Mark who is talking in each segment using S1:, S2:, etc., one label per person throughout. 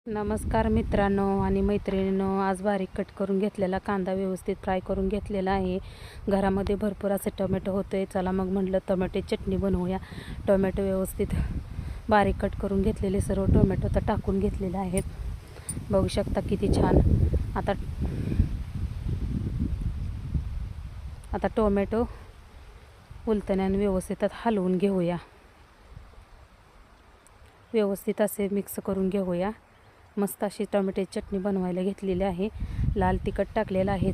S1: नमस्कार मित्रांनो आणि मैत्रिणींनो, आज बारीक कट करून घेतलेला कांदा व्यवस्थित फ्राय करून घेतलेला आहे. घरामध्ये भरपूर असे टोमॅटो होते. चला मग म्हटलं टोमॅटो चटणी बनवूया. टोमॅटो व्यवस्थित बारीक कट करून घेतलेले सर्व टोमॅटो तर टाकून घेतलेले आहेत. बघू शकता किती छान. आता टोमॅटो उलटण्याने व्यवस्थित हलवून घेऊया. व्यवस्थित असे मिक्स करून घेऊया. मस्त अशी टोमॅटोची चटणी बनवायला घेतलेली आहे. लाल तिखट टाकलेलं आहे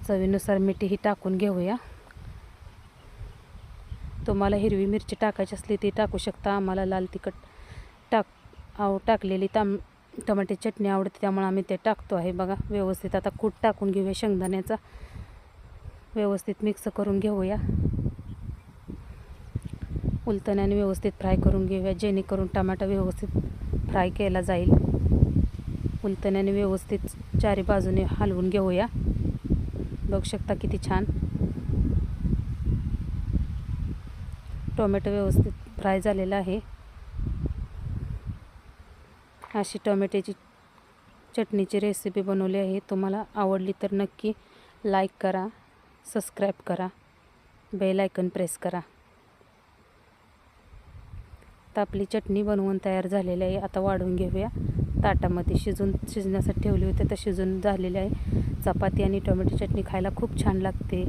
S1: चवीनुसार मिठीही टाकून घेऊया. तुम्हाला हिरवी मिरची टाकायची असली ती टाकू शकता. आम्हाला लाल तिखट टाकलेली टोमॅटोची चटणी आवडते, त्यामुळे आम्ही ते टाकतो आहे. बघा व्यवस्थित आता कूट टाकून घेऊया शेंगदाण्याचा. व्यवस्थित मिक्स करून घेऊया. उलटण्याने व्यवस्थित फ्राय करून घेऊया, जेणेकरून टमाटा व्यवस्थित फ्राय केला जाईल. उलटण्याने व्यवस्थित चारी बाजूने हलवून घेऊया. बघू शकता किती छान टोमॅटो व्यवस्थित फ्राय झालेला आहे. अशी टोमॅटोची चटणीची रेसिपी बनवली आहे. तुम्हाला आवडली तर नक्की लाईक करा, सबस्क्राईब करा, बेल आयकन प्रेस करा. तर आपली चटणी बनवून तयार झालेली आहे. आता वाढवून घेऊया ताटामध्ये. शिजण्यासाठी ठेवली होती तर शिजून झालेली आहे. चपाती आणि टोमॅटो चटणी खायला खूप छान लागते.